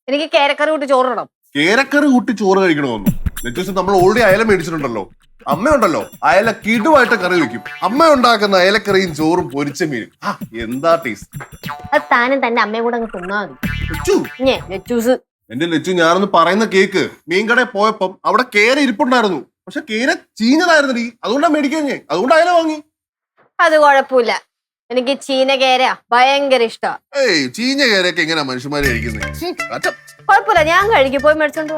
എനിക്ക് കേരക്കറി കൂട്ടി ചോറിടണം. കേരക്കറി കൂട്ടി ചോറ് കഴിക്കണമെന്നു നെറ്റൂസ് നമ്മൾ ഓൾറെഡി അയല മേടിച്ചിട്ടുണ്ടല്ലോ. അമ്മയുണ്ടല്ലോ അയല കിടുവായിട്ട് കറി വെക്കും. അമ്മ ഉണ്ടാക്കുന്ന അയലക്കറിയും ചോറും പൊരിച്ച മീനും എന്താ ടേസ്റ്റ്. അത് താനും തന്റെ അമ്മയും കൂടെ അങ്ങ് തിന്നാ മതി. എന്റെ ലച്ചു ഞാനൊന്ന് പറയുന്ന കേക്ക്. മീൻകടയിൽ പോയപ്പം അവിടെ കേര ഇരിപ്പുണ്ടായിരുന്നു. പക്ഷെ കേര ചീഞ്ഞതായിരുന്നു. അതുകൊണ്ടാ മേടിക്കാൻ. അതുകൊണ്ട് അയല വാങ്ങി. അത് കുഴപ്പമില്ല. എനിക്ക് ചീന കേര ഭയങ്കര ഇഷ്ടാ. ചീഞ്ഞ കേരൊക്കെ എങ്ങനെയാ മനുഷ്യന്മാരെ കഴിക്കുന്നത്? കുഴപ്പമില്ല, ഞാൻ കഴിക്കും. പോയി മേടിച്ചോണ്ട്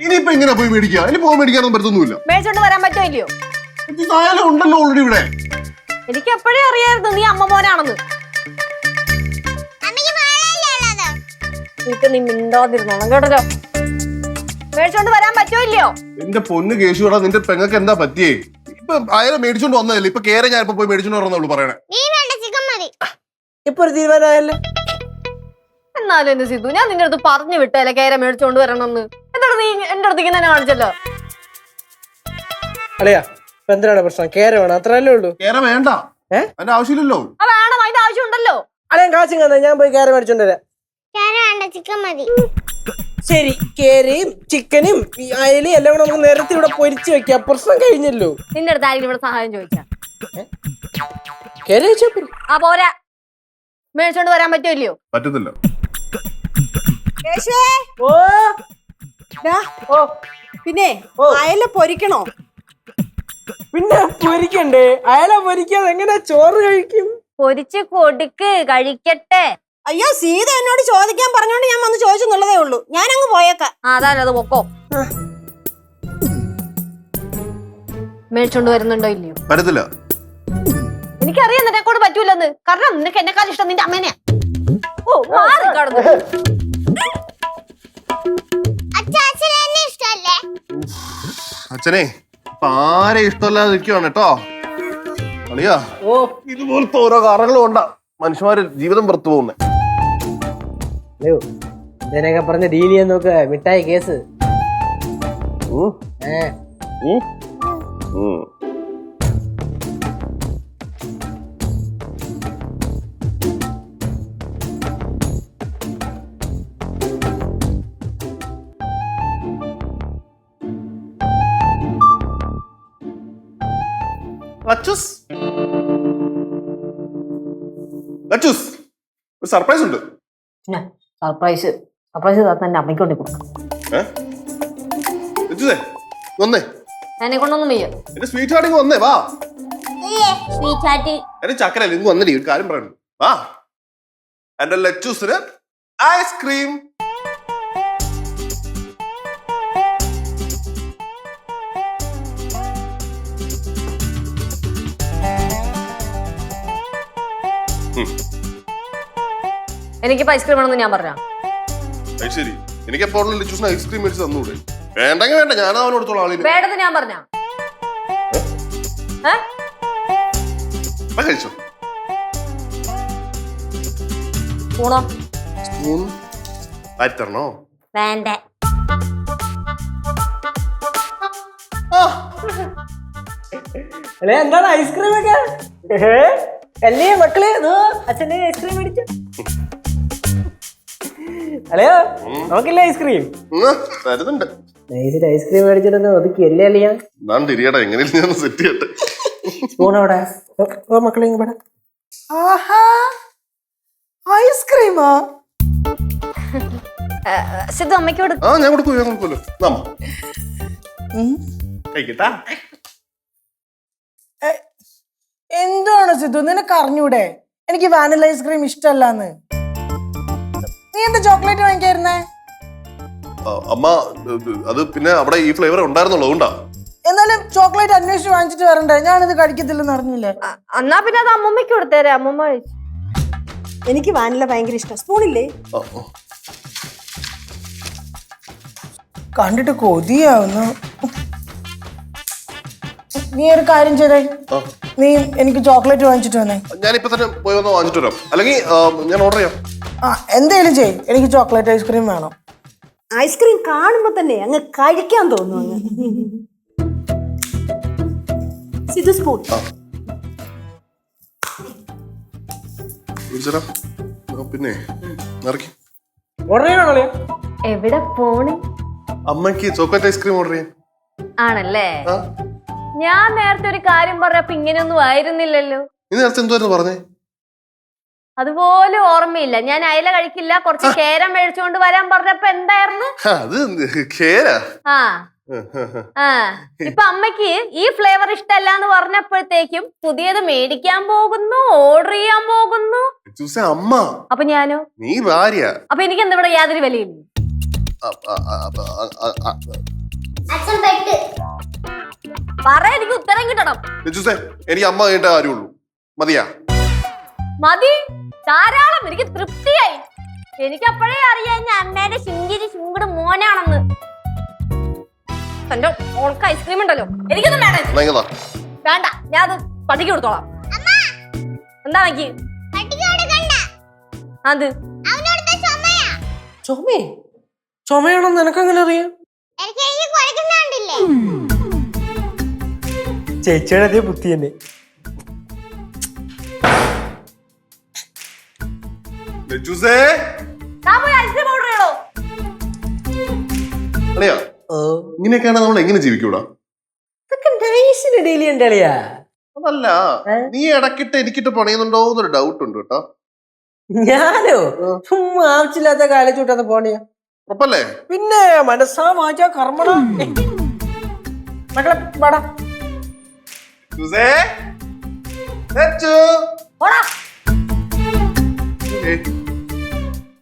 ഇനിയിപ്പോ എങ്ങനെയാ പോയി മേടിക്കുക? ഇനി പോയി മേടിക്കാനൊന്നും പറ്റത്തൊന്നുമില്ല. മേടിച്ചോണ്ട് വരാൻ പറ്റോ ഇല്ലയോ? ഉണ്ടല്ലോ ഓൾറെഡി ഇവിടെ. എനിക്ക് എപ്പോഴേ അറിയായിരുന്നു നീ അമ്മ മോനാണെന്ന്. നീ മിണ്ടാതിരുന്നോണം കേട്ടോ. മേടിച്ചോണ്ട് വരാൻ പറ്റോ ഇല്ലയോ? എന്റെ പൊന്ന് കേശുടാ, നിന്റെ പെങ്ങൾക്ക് എന്താ പറ്റിയേ? ഇപ്പൊ അയല മേടിച്ചോണ്ട് വന്നതല്ലേ. ഇപ്പൊ കേര ഞാൻ ഇപ്പൊ പോയി മേടിച്ചോണ്ട് വരണുള്ളൂ പറയണേ. ഇപ്പൊ ഒരു തീരുമാനമായല്ലേ? എന്നാലും എന്റെ സിദ്ധു, ഞാൻ നിന്റെ അടുത്ത് പറഞ്ഞു വിട്ടല്ലേ കേര മേടിച്ചോണ്ട് വരണമെന്ന്. എന്നിട്ട് നീ എന്റെ അടുത്ത് ഇങ്ങനെ കാണിച്ചല്ലോ. അളിയാ എന്തിനാണ് പ്രശ്നം? കേര വേണം, അത്രയല്ലേ ഉള്ളൂ. കേര വേണ്ട, അതിന്റെ ആവശ്യമില്ലല്ലോ. വേണം, അതിന്റെ ആവശ്യം ഉണ്ടല്ലോ. അളിയാ കാശും തന്നെ, ഞാൻ പോയി കേര മേടിച്ചോണ്ട് വരാം. ചിക്കൻ മതി. ശരി, കേരയും ചിക്കനും അയലും എല്ലാം കൂടെ നമുക്ക് നിരത്തി ഇവിടെ പൊരിച്ചു വെക്കാം. പ്രശ്നം കഴിഞ്ഞല്ലോ. നിന്റെ അടുത്ത് ആരെങ്കിലും ഇവിടെ സഹായം ചോദിച്ചാ? കേര ചോപ്പില്ല. പോരാ, മേടിച്ചോണ്ട് വരാൻ പറ്റോ ഇല്ലയോ? പറ്റത്തില്ല. പിന്നെ അയല പൊരിക്കണോ? പിന്നെ പൊരിക്കണ്ടേ? അയല പൊരിക്കാതെ എങ്ങനെ ചോറ് കഴിക്കും? പൊരിച്ച് കൊടുക്ക്, കഴിക്കട്ടെ. അയ്യോ, സീത എന്നോട് ചോദിക്കാൻ പറഞ്ഞോണ്ട് ഞാൻ വന്ന് ചോദിച്ചെന്നുള്ളതേ ഉള്ളൂ. ഞാൻ അങ്ങ് പോയേക്കാം. അതാണ്, അത് പൊക്കോ. മേടിച്ചോണ്ട് വരുന്നുണ്ടോ ഇല്ലയോ? പറ്റത്തില്ല. എനിക്കറിയാം നിന്നെക്കൊണ്ട് പറ്റൂലെന്ന്. കാരണം നിനക്ക് എന്നെക്കാൾ ഇഷ്ടം നിന്റെ അമ്മേനെയാ. മാറി കടന്നു. അച്ഛനെ ഇപ്പൊ ആരെ ഇഷ്ടമല്ലാതെ നിൽക്കുവാണ് കേട്ടോ. അളിയാ, ഇതുപോലത്തെ ഓരോ കാരണങ്ങളും കൊണ്ടാ മനുഷ്യന്മാര് ജീവിതം പുറത്തു പോകുന്നേ. ഇതിനൊക്കെ പറഞ്ഞ ഡീൽ ചെയ്യാൻ നോക്ക. മിഠായി കേസ്. ഒരു സർപ്രൈസ് ഉണ്ട്. സർപ്രൈസ് തന്റെ അമ്മയ്ക്കൊണ്ട് കൊടുക്കും. വന്നേ, എന്നെ കൊണ്ടൊന്നും വയ്യ. എന്റെ സ്വീറ്റ് ഹാർട്ടിങ് വന്നേ. വാ, എന്റെ ചക്കര ഇങ്ങ് വന്നേ. ഒരു കാര്യം പറയണു. വാ, എന്റെ ലച്ചൂസിന് ഐസ്ക്രീം. എനിക്കിപ്പോ ഐസ്ക്രീം ആണെന്ന് ഞാൻ പറഞ്ഞ. ശരി, എനിക്ക് എപ്പോഴും ലച്ചൂസിന് ഐസ്ക്രീം മേടിച്ച് തന്നൂടെ? വേണ്ടെങ്കിൽ വേണ്ട, ഞാൻ അവനോട് കൊടുത്തോളാം. ആളിന് വേണ്ടെന്ന് ഞാൻ പറഞ്ഞ. കഴിച്ചോ? സ്പൂണോ? സ്പൂൺ തരണോ? വേണ്ട. എന്താണ് ഐസ്ക്രീം ഒക്കെ? അല്ലേ മക്കളെ, അച്ഛൻ്റെ ഐസ്ക്രീം മേടിച്ചു. അല്ലയോ, നമുക്കില്ല ഐസ്ക്രീം? തരുന്നുണ്ട്. ഐസ്ക്രീം മേടിച്ചിട്ട് ഒതുക്കി അല്ലേ അല്ലയാ? എങ്ങനെയാണ് സെറ്റ് ചെയ്യട്ടെ. സ്പൂൺ അവിടെ. മക്കളെ ഇവിടെ. ഐസ്ക്രീമോ? സിദ്ധു അമ്മയ്ക്കോട്. ഞാൻ കൊടുക്കൂല്ലോ. കഴിക്കട്ടാ. എന്താണ് സിദ്ധു, നിനക്ക് അറിഞ്ഞൂടെ എനിക്ക് വാനില ഐസ്ക്രീം ഇഷ്ടമല്ലാന്ന്? നീ എന്താ ചോക്ലേറ്റ് വാങ്ങിക്കായിരുന്നേ? അമ്മ അത് പിന്നെ അവിടെ ഈ ഫ്ലേവർ ഉണ്ടായിരുന്നുള്ളൂ, അതുകൊണ്ടാ. എന്നാലും ചോക്ലേറ്റ് അന്വേഷിച്ച് വാങ്ങിച്ചിട്ട് വരണ്ടേ? ഞാനിത് കഴിക്കത്തില്ലെന്ന് അറിഞ്ഞില്ലേ? എന്നാ പിന്നെ അത് അമ്മമ്മയ്ക്ക് കൊടുത്തേരെ. അമ്മമ്മ എനിക്ക് വാനില ഭയങ്കര ഇഷ്ടം. സ്പൂണില്ലേ? കണ്ടിട്ട് കൊതിയാവുന്നു. നീ ഒരു കാര്യം ചെയ്തേ, നീ എനിക്ക് ചോക്ലേറ്റ് വാങ്ങിച്ചിട്ട് വന്നേ. ഞാനിപ്പോ തന്നെ പോയി വന്ന് വാങ്ങിച്ചിട്ട് വരാം. അല്ലെങ്കിൽ ഞാൻ ഓർഡർ ചെയ്യാം. എന്തേലും ചെയ്, എനിക്ക് ചോക്ലേറ്റ് ഐസ്ക്രീം വേണം. ഐസ്ക്രീം കാണുമ്പോ തന്നെ അങ്ങ് കഴിക്കാൻ തോന്നുന്നു. സിദ്ധു സ്പൂൺ. പിന്നെ നിറക്കി. ഓർഡർ ചെയ്യണോ? എവിടെ പോണ്? അമ്മയ്ക്ക് ചോക്ലേറ്റ് ഐസ്ക്രീം ഓർഡർ ചെയ്യാൻ. ആണല്ലേ? ആ, ഞാൻ നേരത്തെ ഒരു കാര്യം പറഞ്ഞപ്പോ ഇങ്ങനെയൊന്നും ആയിരുന്നില്ലല്ലോ. നീ നേരത്തെ എന്തുവായിരുന്നു പറഞ്ഞേ? അതുപോലെ ഓർമ്മയില്ല. ഞാൻ അയല കഴിക്കില്ല, കുറച്ച് കേരം മേടിച്ചുകൊണ്ട് വരാൻ പറഞ്ഞപ്പോ എന്തായിരുന്നു? അത് കേരാ. ആ ആ ഇപ്പൊ അമ്മയ്ക്ക് ഈ ഫ്ലേവർ ഇഷ്ടല്ല എന്ന് പറഞ്ഞപ്പോഴത്തേക്കും പുതിയത് മേടിക്കാൻ പോകുന്നു, ഓർഡർ ചെയ്യാൻ പോകുന്നു. അമ്മ. അപ്പൊ ഞാനോ? നീ ഭാര്യ. അപ്പൊ എനിക്ക് എന്താ ഇവിടെ യാതൊരു വിലയില്ല? അച്ഛൻ പെട്ട്. പറ, എനിക്ക് ഉത്തരം കിട്ടണം. എനിക്ക് അമ്മ കേട്ട കാര്യമുള്ളൂ. മതിയാ? മതി, ധാരാളം. എനിക്ക് തൃപ്തിയായി. എനിക്ക് അപ്പോഴേ അറിയാം ഞാൻ അമ്മയുടെ ശിങ്കിരി ശിങ്കട് മോനാണെന്ന്. തന്റെ ഓൾക്ക് ഐസ്ക്രീം ഉണ്ടല്ലോ, എനിക്കൊന്നും വേണ്ട. വേണ്ട, ഞാൻ അത് പട്ടിക്ക് കൊടുത്തോളാം. എന്താ എനിക്ക് അത് ചുമയാണെന്ന് എനക്കങ്ങനെ അറിയാം? ചേച്ചിയുടെ അതേ ബുദ്ധി തന്നെ. ഐസ്ക്രീം ഓർഡർ ചെയ്യണോ? ഇങ്ങനെയൊക്കെയാണ് നമ്മൾ എങ്ങനെ ജീവിക്കൂടാ? ഡെയിലി ഉണ്ടല്ലയാ. അതല്ല, നീ ഇടക്കിട്ട് എനിക്കിട്ട് പണിയുന്നുണ്ടോ എന്നൊരു ഡൗട്ട് ഉണ്ട് കേട്ടോ. ഞാനോ? ചുമ്മാ ആവശ്യമില്ലാത്ത കാലച്ചൂട്ടാത്ത പോണിയാ. ഉറപ്പല്ലേ? പിന്നെ മനസ്സാ വാചാ കർമ്മണ. മക്കളെ പാടാ. പോടാ.